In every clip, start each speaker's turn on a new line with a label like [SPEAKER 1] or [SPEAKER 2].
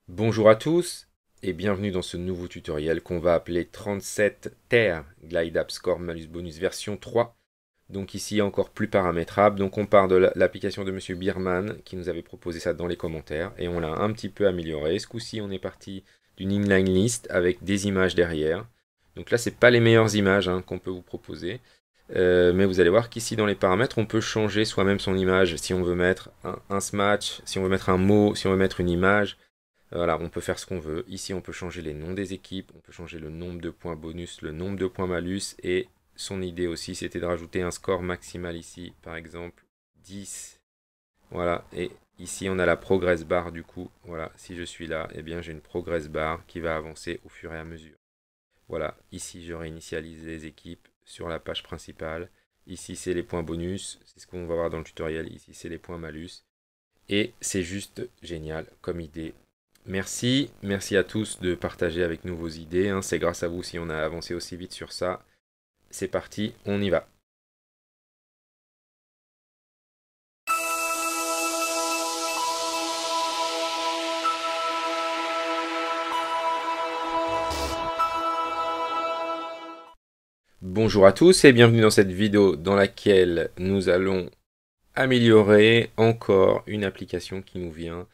[SPEAKER 1] Bonjour à tous et bienvenue dans ce nouveau tutoriel qu'on va appeler 37 TER Glide App Score Malus Bonus version 3. Donc ici encore plus paramétrable. Donc on part de l'application de Monsieur Bierman qui nous avait proposé ça dans les commentaires et on l'a un petit peu amélioré. Ce coup-ci on est parti d'une inline list avec des images derrière. Donc là c'est pas les meilleures images qu'on peut vous proposer. Mais vous allez voir qu'ici dans les paramètres on peut changer soi-même son image si on veut mettre un smatch, si on veut mettre un mot, si on veut mettre une image. Voilà, on peut faire ce qu'on veut. Ici, on peut changer les noms des équipes, on peut changer le nombre de points bonus, le nombre de points malus, et son idée aussi, c'était de rajouter un score maximal ici, par exemple 10. Voilà, et ici, on a la progress bar du coup. Voilà, si je suis là, eh bien, j'ai une progress bar qui va avancer au fur et à mesure. Voilà, ici, je réinitialise les équipes sur la page principale. Ici, c'est les points bonus, c'est ce qu'on va voir dans le tutoriel. Ici, c'est les points malus. Et c'est juste génial comme idée. Merci à tous de partager avec nous vos idées. C'est grâce à vous si on a avancé aussi vite sur ça. C'est parti, on y va. Bonjour à tous et bienvenue dans cette vidéo dans laquelle nous allons améliorer encore une application qui nous vient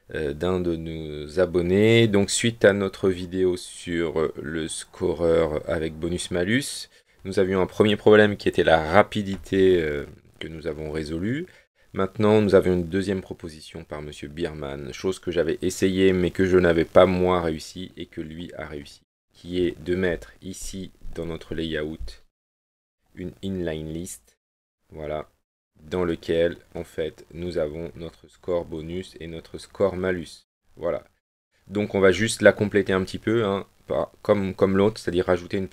[SPEAKER 1] d'un de nos abonnés. Donc suite à notre vidéo sur le scoreur avec bonus-malus, nous avions un premier problème qui était la rapidité que nous avons résolu. Maintenant, nous avons une deuxième proposition par Monsieur Bierman, chose que j'avais essayé mais que je n'avais pas moi réussi et que lui a réussi, qui est de mettre ici dans notre layout une inline list, voilà, dans lequel en fait nous avons notre score bonus et notre score malus. Voilà. Donc on va juste la compléter un petit peu, comme l'autre, c'est-à-dire rajouter une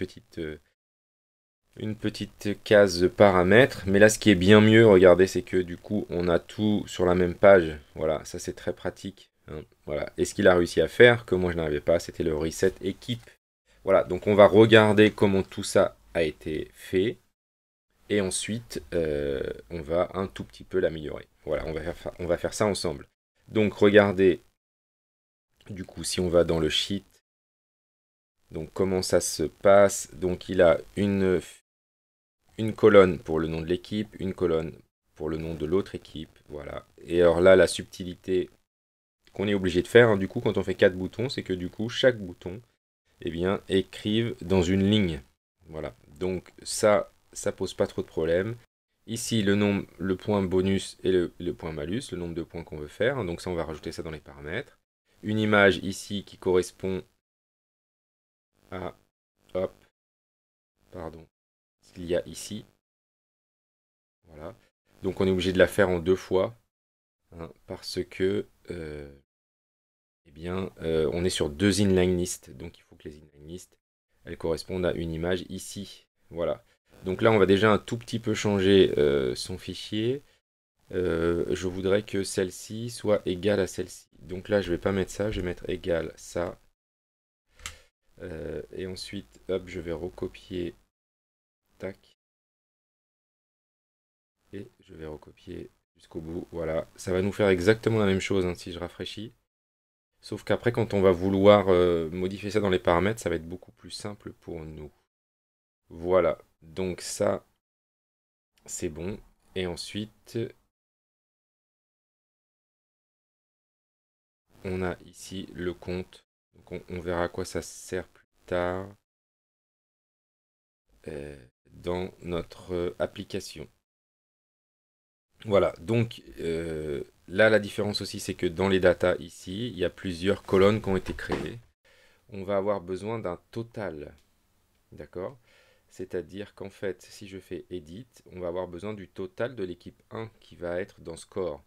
[SPEAKER 1] petite case paramètres. Mais là ce qui est bien mieux, regardez, c'est que du coup on a tout sur la même page. Voilà, ça c'est très pratique. Voilà. Et ce qu'il a réussi à faire, que moi je n'arrivais pas, c'était le reset équipe. Voilà, donc on va regarder comment tout ça a été fait. Et ensuite, on va un tout petit peu l'améliorer. Voilà, on va faire ça ensemble. Donc, regardez, du coup, si on va dans le sheet, donc comment ça se passe. Donc, il a une colonne pour le nom de l'équipe, une colonne pour le nom de l'autre équipe. Voilà. Et alors là, la subtilité qu'on est obligé de faire, du coup, quand on fait 4 boutons, c'est que du coup, chaque bouton, eh bien, écrive dans une ligne. Voilà. Donc, ça pose pas trop de problème. Ici, le nombre, le point bonus et le point malus, le nombre de points qu'on veut faire. Donc ça, on va rajouter ça dans les paramètres. Une image ici qui correspond à, hop, pardon, ce qu'il y a ici. Voilà. Donc on est obligé de la faire en deux fois, parce que, eh bien, on est sur deux inline list. Donc il faut que les inline list, elles correspondent à une image ici. Voilà. Donc là, on va déjà un tout petit peu changer son fichier. Je voudrais que celle-ci soit égale à celle-ci. Donc là, je vais pas mettre ça, je vais mettre égal ça. Et ensuite, hop, je vais recopier, tac, et je vais recopier jusqu'au bout. Voilà, ça va nous faire exactement la même chose si je rafraîchis. Sauf qu'après, quand on va vouloir modifier ça dans les paramètres, ça va être beaucoup plus simple pour nous. Voilà, donc ça, c'est bon. Et ensuite, on a ici le compte. Donc on verra à quoi ça sert plus tard. Dans notre application. Voilà, donc là la différence aussi c'est que dans les datas ici, il y a plusieurs colonnes qui ont été créées. On va avoir besoin d'un total, d'accord? C'est-à-dire qu'en fait, si je fais edit, on va avoir besoin du total de l'équipe 1 qui va être dans score.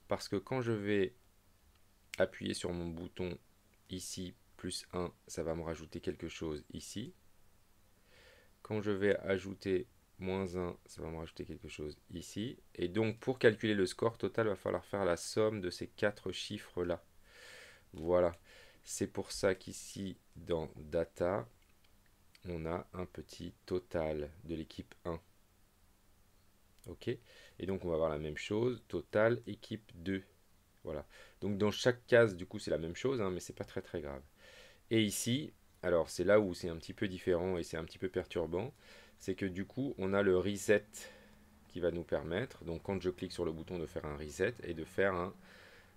[SPEAKER 1] Parce que quand je vais appuyer sur mon bouton ici, plus 1, ça va me rajouter quelque chose ici. Quand je vais ajouter moins 1, ça va me rajouter quelque chose ici. Et donc, pour calculer le score total, il va falloir faire la somme de ces quatre chiffres-là. Voilà. C'est pour ça qu'ici, dans Data, on a un petit total de l'équipe 1. OK. Et donc, on va avoir la même chose. Total équipe 2. Voilà. Donc dans chaque case, du coup, c'est la même chose, hein, mais c'est pas très très grave. Et ici, alors c'est là où c'est un petit peu différent et c'est un petit peu perturbant, c'est que du coup, on a le reset qui va nous permettre, donc quand je clique sur le bouton, de faire un reset et de faire un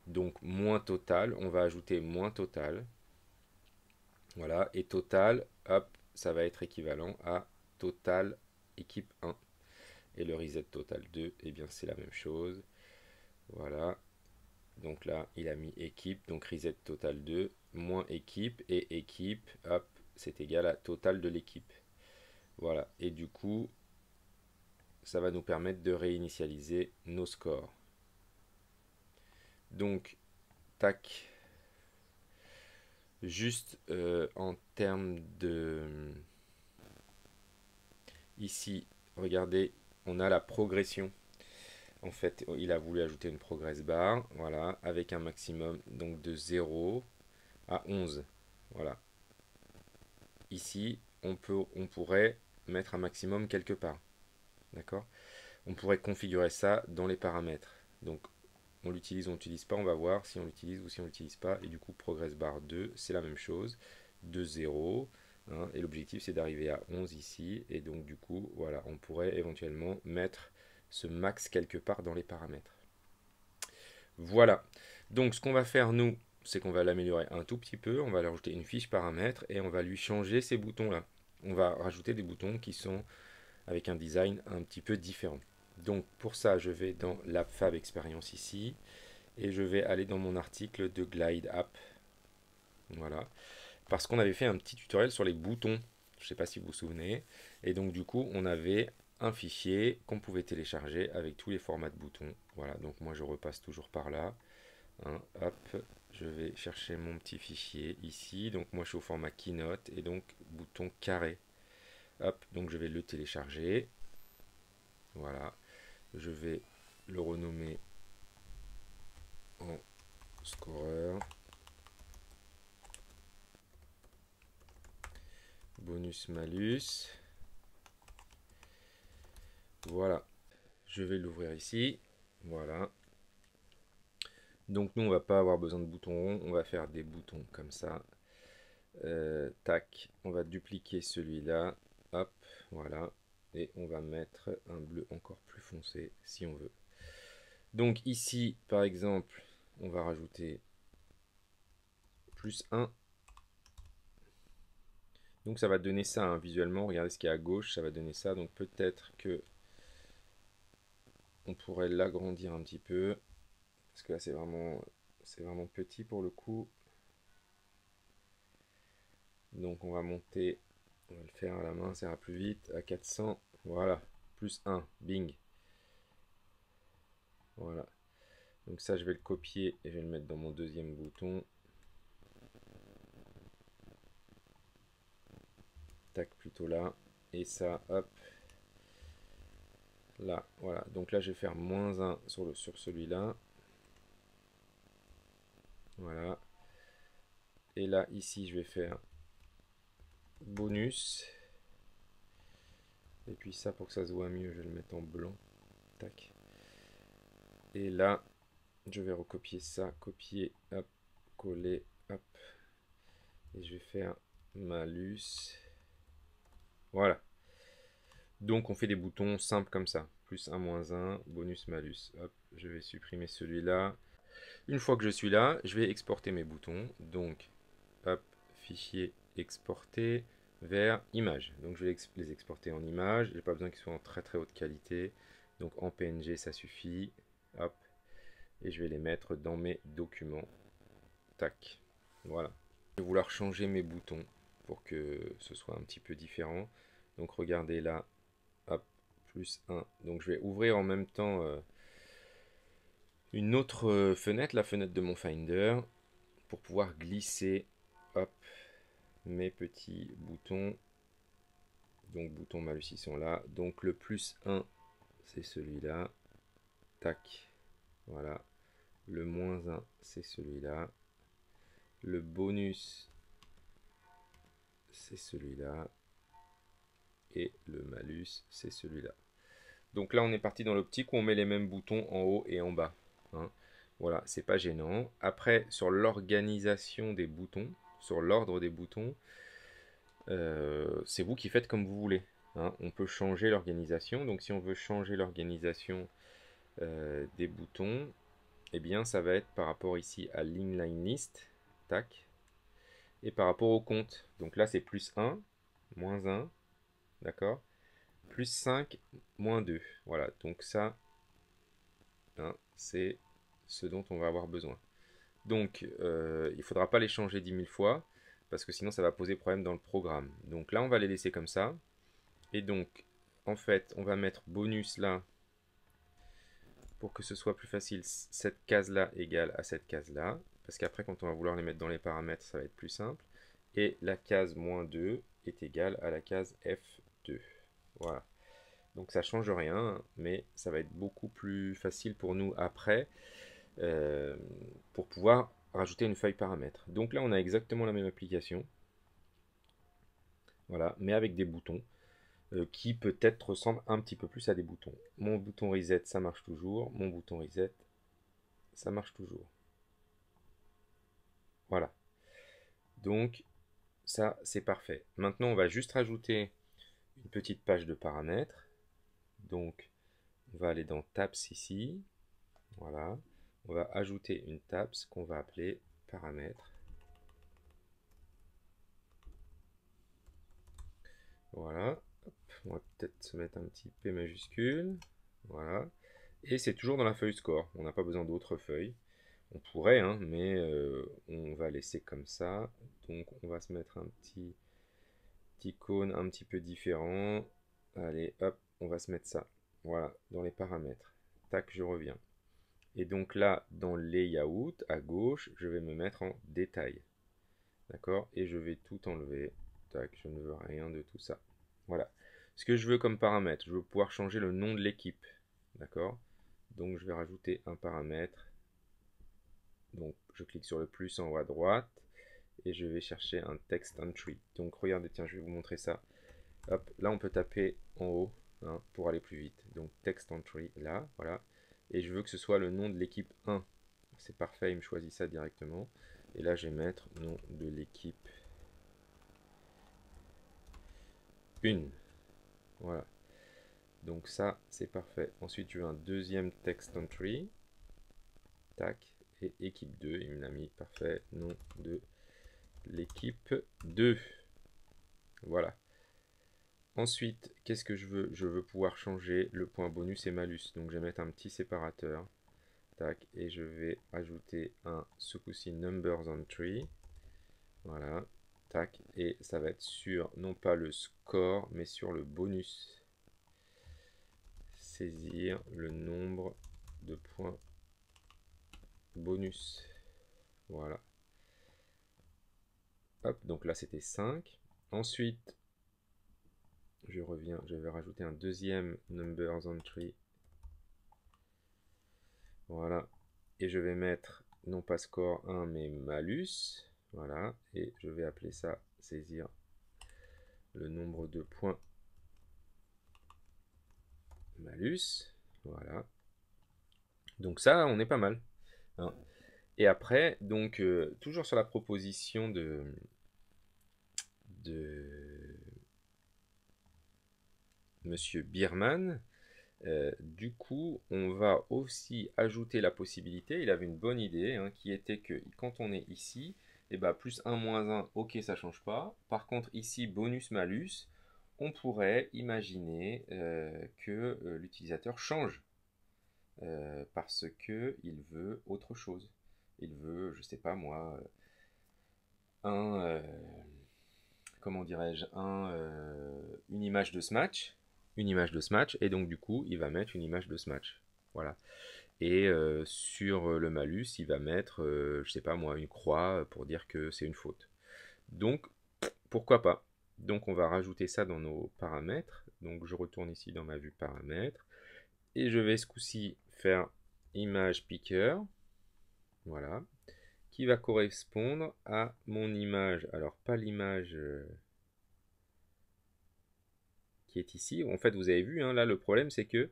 [SPEAKER 1] donc moins total. On va ajouter moins total. Voilà, et total, hop, ça va être équivalent à total équipe 1. Et le reset total 2, eh bien c'est la même chose. Voilà, donc là, il a mis équipe, donc reset total 2, moins équipe, et équipe, hop, c'est égal à total de l'équipe. Voilà, et du coup, ça va nous permettre de réinitialiser nos scores. Donc, tac, juste en termes de... Ici, regardez, on a la progression. En fait, il a voulu ajouter une progress bar, voilà, avec un maximum donc de 0 à 11. Voilà. Ici, on pourrait mettre un maximum quelque part. D'accord? On pourrait configurer ça dans les paramètres. Donc, on l'utilise ou on l'utilise pas, on va voir si on l'utilise ou si on l'utilise pas. Et du coup, progress bar 2, c'est la même chose. De 0. Hein, et l'objectif, c'est d'arriver à 11 ici. Et donc, du coup, voilà, on pourrait éventuellement mettre ce max quelque part dans les paramètres. Voilà. Donc, ce qu'on va faire, nous, c'est qu'on va l'améliorer un tout petit peu. On va lui rajouter une fiche paramètres et on va lui changer ces boutons-là. On va rajouter des boutons qui sont avec un design un petit peu différent. Donc, pour ça, je vais dans l'App Fab Experience ici et je vais aller dans mon article de Glide App. Voilà. Parce qu'on avait fait un petit tutoriel sur les boutons. Je ne sais pas si vous vous souvenez. Et donc, du coup, on avait un fichier qu'on pouvait télécharger avec tous les formats de boutons. Voilà. Donc, moi, je repasse toujours par là. Hein, hop, je vais chercher mon petit fichier ici. Donc, moi, je suis au format Keynote et donc bouton carré. Hop, donc je vais le télécharger. Voilà. Je vais le renommer en scoreur. Bonus malus. Voilà. Je vais l'ouvrir ici. Voilà. Donc nous, on va pas avoir besoin de boutons ronds. On va faire des boutons comme ça. Tac. On va dupliquer celui-là. Hop. Voilà. Et on va mettre un bleu encore plus foncé si on veut. Donc ici, par exemple, on va rajouter plus 1. Donc ça va donner ça, hein, visuellement. Regardez ce qui est à gauche, ça va donner ça. Donc peut-être que on pourrait l'agrandir un petit peu. Parce que là c'est vraiment petit pour le coup. Donc on va monter, on va le faire à la main, ça ira plus vite. À 400, voilà. Plus 1, bing. Voilà. Donc ça je vais le copier et je vais le mettre dans mon deuxième bouton. Tac, plutôt là. Et ça, hop. Là, voilà. Donc là je vais faire moins 1 sur celui-là. Voilà. Et là, ici, je vais faire bonus. Et puis ça, pour que ça se voit mieux, je vais le mettre en blanc. Tac. Et là, je vais recopier ça. Copier, hop, coller, hop. Et je vais faire malus. Voilà. Donc, on fait des boutons simples comme ça. Plus 1, moins 1, bonus, malus. Hop, je vais supprimer celui-là. Une fois que je suis là, je vais exporter mes boutons. Donc, hop, fichier exporter vers image. Donc je vais les exporter en image. J'ai pas besoin qu'ils soient en très très haute qualité. Donc en PNG ça suffit. Hop. Et je vais les mettre dans mes documents. Tac. Voilà. Je vais vouloir changer mes boutons pour que ce soit un petit peu différent. Donc regardez là. Hop. Plus 1. Donc je vais ouvrir en même temps une autre fenêtre, la fenêtre de mon Finder, pour pouvoir glisser, hop, mes petits boutons. Donc boutons malus ils sont là. Donc le plus 1 c'est celui-là. Tac. Voilà. Le moins 1 c'est celui-là. Le bonus c'est celui-là. Et le malus c'est celui-là. Donc là on est parti dans l'optique où on met les mêmes boutons en haut et en bas. Hein. Voilà, c'est pas gênant. Après, sur l'organisation des boutons, sur l'ordre des boutons, c'est vous qui faites comme vous voulez. Hein. On peut changer l'organisation. Donc si on veut changer l'organisation des boutons, eh bien ça va être par rapport ici à l'inline list. Tac. Et par rapport au compte. Donc là c'est plus 1, moins 1, d'accord, plus 5, moins 2. Voilà, donc ça, hein, c'est ce dont on va avoir besoin. Donc, il ne faudra pas les changer 10 000 fois, parce que sinon ça va poser problème dans le programme. Donc là, on va les laisser comme ça. Et donc, en fait, on va mettre bonus là, pour que ce soit plus facile, cette case-là égale à cette case-là. Parce qu'après, quand on va vouloir les mettre dans les paramètres, ça va être plus simple. Et la case moins 2 est égale à la case F2. Voilà. Donc ça change rien, mais ça va être beaucoup plus facile pour nous après euh, pour pouvoir rajouter une feuille paramètres. Donc là, on a exactement la même application, voilà, mais avec des boutons qui peut-être ressemblent un petit peu plus à des boutons. Mon bouton reset, ça marche toujours. Mon bouton reset, ça marche toujours. Voilà. Donc ça, c'est parfait. Maintenant, on va juste rajouter une petite page de paramètres. Donc, on va aller dans Tabs ici. Voilà. On va ajouter une tabs qu'on va appeler paramètres. Voilà. Hop, on va peut-être se mettre un petit P majuscule. Voilà. Et c'est toujours dans la feuille score. On n'a pas besoin d'autres feuilles. On pourrait, hein, mais on va laisser comme ça. Donc on va se mettre un petit icône un petit peu différent. Allez, hop, on va se mettre ça. Voilà, dans les paramètres. Tac, je reviens. Et donc là, dans Layout, à gauche, je vais me mettre en détail. D'accord? Et je vais tout enlever. Tac, je ne veux rien de tout ça. Voilà. Ce que je veux comme paramètre, je veux pouvoir changer le nom de l'équipe. D'accord? Donc je vais rajouter un paramètre. Donc je clique sur le plus en haut à droite et je vais chercher un text entry. Donc regardez, tiens, je vais vous montrer ça. Hop, là on peut taper en haut, hein, pour aller plus vite. Donc text entry là, voilà. Et je veux que ce soit le nom de l'équipe 1. C'est parfait, il me choisit ça directement. Et là je vais mettre nom de l'équipe 1. Voilà. Donc ça, c'est parfait. Ensuite, tu veux un deuxième text entry. Tac. Et équipe 2. Il me l'a mis. Parfait. Nom de l'équipe 2. Voilà. Ensuite, qu'est-ce que je veux? Je veux pouvoir changer le point bonus et malus. Donc, je vais mettre un petit séparateur. Tac. Et je vais ajouter ce coup-ci, numbers entry. Voilà. Tac. Et ça va être sur, non pas le score, mais sur le bonus. Saisir le nombre de points bonus. Voilà. Hop, donc là c'était 5. Ensuite, je reviens, je vais rajouter un deuxième numbers entry. Voilà. Et je vais mettre non pas score 1 mais malus. Voilà. Et je vais appeler ça saisir le nombre de points malus. Voilà. Donc ça, on est pas mal. Hein. Et après, donc, toujours sur la proposition de Monsieur Bierman, du coup, on va aussi ajouter la possibilité, il avait une bonne idée, hein, qui était que quand on est ici, et bah, plus 1, moins 1, ok, ça change pas. Par contre, ici, bonus-malus, on pourrait imaginer que l'utilisateur change parce que il veut autre chose. Il veut, je sais pas moi, un, comment dirais-je, une image de Smash, et donc du coup, il va mettre une image de Smash. Voilà. Et sur le malus, il va mettre, je sais pas moi, une croix pour dire que c'est une faute. Donc, pourquoi pas? Donc, on va rajouter ça dans nos paramètres. Donc, je retourne ici dans ma vue paramètres. Et je vais ce coup-ci faire image picker. Voilà. Qui va correspondre à mon image. Alors, pas l'image qui est ici. En fait, vous avez vu, là, le problème, c'est que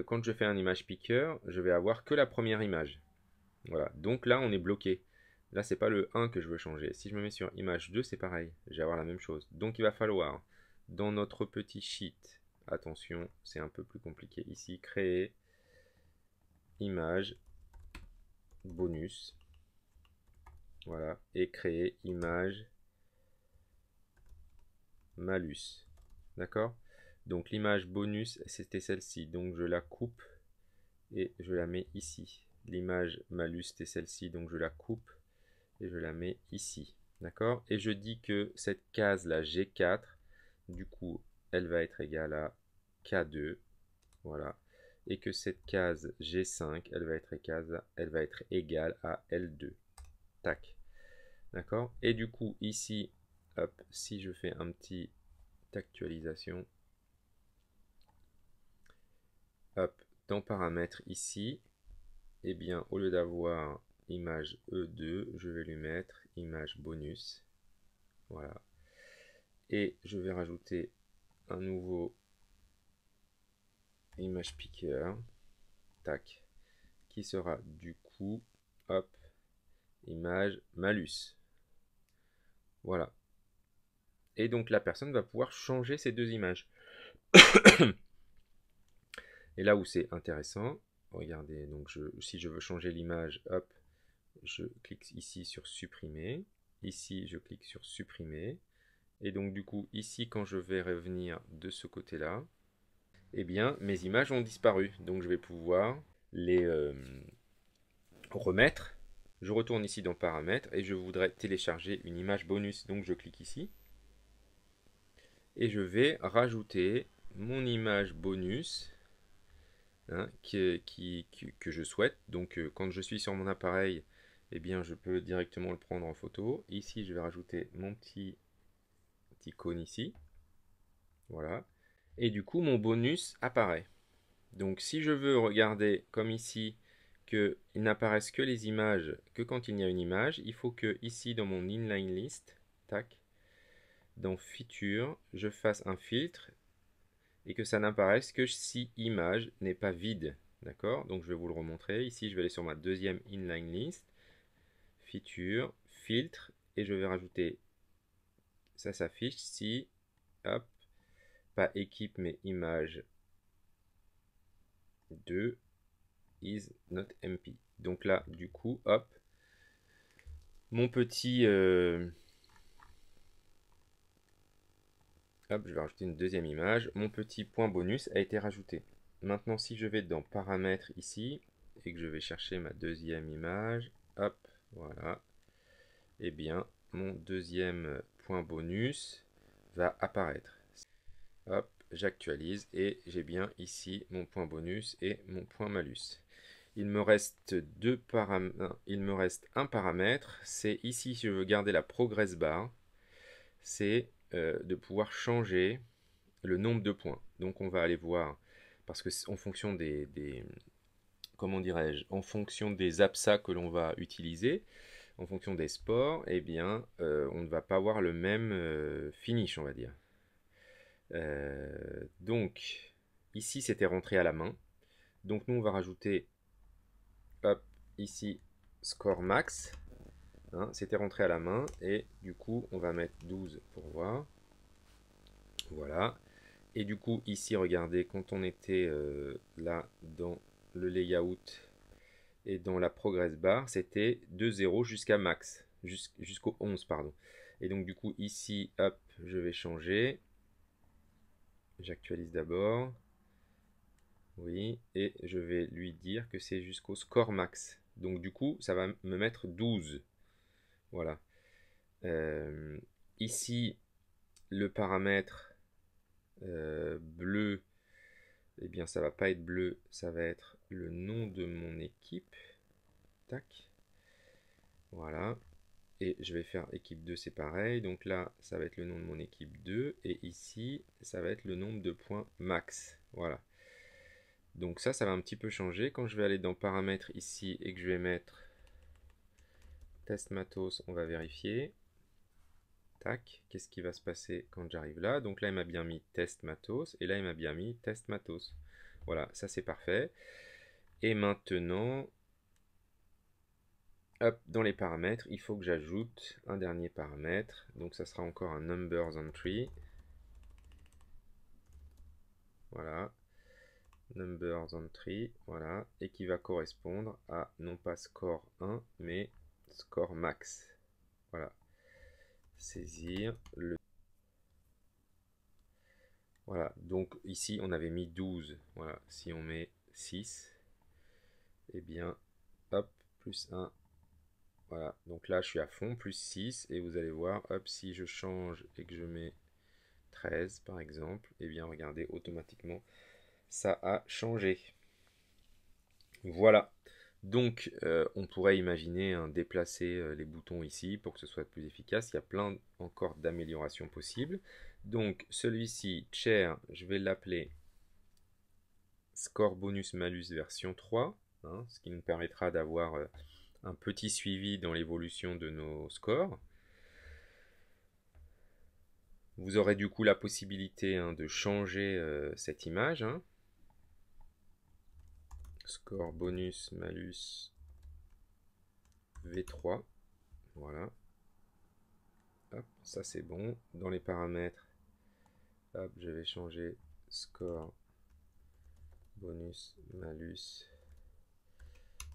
[SPEAKER 1] quand je fais un image picker, je vais avoir que la première image. Voilà, donc là on est bloqué. Là c'est pas le 1 que je veux changer. Si je me mets sur image 2, c'est pareil, je vais avoir la même chose. Donc il va falloir, dans notre petit sheet, attention, c'est un peu plus compliqué ici, créer image bonus. Voilà, et créer image malus. D'accord? Donc l'image bonus, c'était celle-ci. Donc je la coupe et je la mets ici. L'image malus, c'était celle-ci. Donc je la coupe et je la mets ici. D'accord? Et je dis que cette case-là, G4, du coup, elle va être égale à K2. Voilà. Et que cette case G5, elle va être égale à L2. Tac. D'accord? Et du coup, ici, hop, si je fais un petit actualisation, hop, dans paramètres ici, eh bien, au lieu d'avoir image E2, je vais lui mettre image bonus. Voilà. Et je vais rajouter un nouveau image picker. Tac. Qui sera du coup, hop, image malus. Voilà. Et donc la personne va pouvoir changer ces deux images. Et là où c'est intéressant, regardez, donc si je veux changer l'image, hop, je clique ici sur supprimer. Ici, je clique sur supprimer. Et donc du coup, ici, quand je vais revenir de ce côté-là, eh bien, mes images ont disparu. Donc je vais pouvoir les remettre. Je retourne ici dans paramètres et je voudrais télécharger une image bonus. Donc je clique ici. Et je vais rajouter mon image bonus, hein, que je souhaite. Donc quand je suis sur mon appareil, eh bien je peux directement le prendre en photo. Ici je vais rajouter mon petit icône ici. Voilà. Et du coup mon bonus apparaît. Donc si je veux regarder comme ici qu'il n'apparaissent que les images que quand il y a une image, il faut que ici dans mon inline list, tac, dans feature, je fasse un filtre et que ça n'apparaisse que si image n'est pas vide. D'accord? Donc je vais vous le remontrer. Ici, je vais aller sur ma deuxième inline list, feature, filtre, et je vais rajouter, ça s'affiche si, hop, pas équipe mais image 2 is not MP. Donc là, du coup, hop, mon petit... hop, je vais rajouter une deuxième image. Mon petit point bonus a été rajouté. Maintenant, si je vais dans paramètres ici, et que je vais chercher ma deuxième image, hop, voilà, eh bien, mon deuxième point bonus va apparaître. Hop, j'actualise et j'ai bien ici mon point bonus et mon point malus. Il me reste il me reste un paramètre, c'est ici si je veux garder la progress bar, c'est de pouvoir changer le nombre de points. Donc on va aller voir, parce que en fonction des comment dirais-je, en fonction des absas que l'on va utiliser, en fonction des sports, eh bien, on ne va pas avoir le même finish, on va dire. Donc, ici, c'était rentré à la main. Donc, nous, on va rajouter, hop, ici, score max. Hein, c'était rentré à la main. Et du coup, on va mettre 12 pour voir. Voilà. Et du coup, ici, regardez, quand on était là, dans le layout et dans la progress bar, c'était de 0 jusqu'à max. Jusqu'au 11, pardon. Et donc, du coup, ici, hop, je vais changer. J'actualise d'abord. Oui, et je vais lui dire que c'est jusqu'au score max. Donc du coup, ça va me mettre 12. Voilà. Euh, Ici, le paramètre bleu, eh bien ça va pas être bleu, ça va être le nom de mon équipe. Tac. Voilà. Et je vais faire équipe 2, c'est pareil. Donc là, ça va être le nom de mon équipe 2. Et ici, ça va être le nombre de points max. Voilà. Donc ça va un petit peu changer. Quand je vais aller dans paramètres ici et que je vais mettre test matos, on va vérifier. Tac, qu'est-ce qui va se passer quand j'arrive là? Donc là, il m'a bien mis test matos et là, il m'a bien mis test matos. Voilà, ça c'est parfait. Et maintenant, hop, dans les paramètres, il faut que j'ajoute un dernier paramètre. Donc ça sera encore un numbers entry. Voilà. Numbers entry, voilà, et qui va correspondre à non pas score 1, mais score max. Voilà. Saisir le... Voilà, donc ici on avait mis 12. Voilà, si on met 6, et bien, hop, plus 1. Voilà, donc là je suis à fond, plus 6, et vous allez voir, hop, si je change et que je mets 13 par exemple, et bien regardez, automatiquement, ça a changé. Voilà. Donc, on pourrait imaginer déplacer les boutons ici pour que ce soit plus efficace. Il y a plein encore d'améliorations possibles. Donc, celui-ci, chair, je vais l'appeler score bonus malus version 3, hein, ce qui nous permettra d'avoir un petit suivi dans l'évolution de nos scores. Vous aurez du coup la possibilité de changer cette image. Score bonus malus V3. Voilà. Hop, ça c'est bon. Dans les paramètres, hop, je vais changer score bonus malus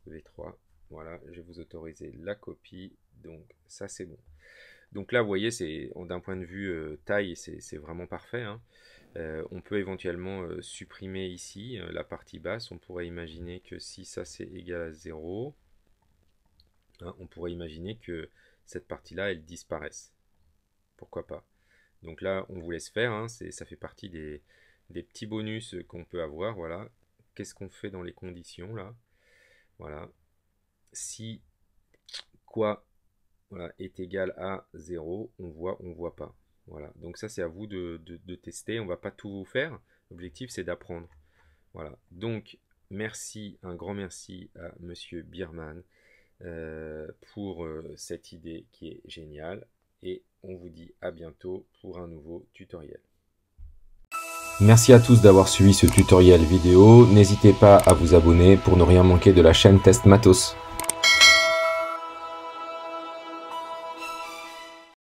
[SPEAKER 1] V3. Voilà, je vais vous autoriser la copie. Donc ça c'est bon. Donc là, vous voyez, d'un point de vue taille, c'est vraiment parfait. Hein. On peut éventuellement supprimer ici la partie basse. On pourrait imaginer que si ça c'est égal à 0, hein, on pourrait imaginer que cette partie-là, elle disparaisse. Pourquoi pas? Donc là, on vous laisse faire. Hein, ça fait partie des petits bonus qu'on peut avoir. Voilà. Qu'est-ce qu'on fait dans les conditions là? Voilà. Si quoi, voilà, est égal à 0, on voit pas. Voilà. Donc ça, c'est à vous de tester. On va pas tout vous faire. L'objectif, c'est d'apprendre. Voilà. Donc, merci, un grand merci à Monsieur Biermann pour cette idée qui est géniale. Et on vous dit à bientôt pour un nouveau tutoriel.
[SPEAKER 2] Merci à tous d'avoir suivi ce tutoriel vidéo. N'hésitez pas à vous abonner pour ne rien manquer de la chaîne Test Matos.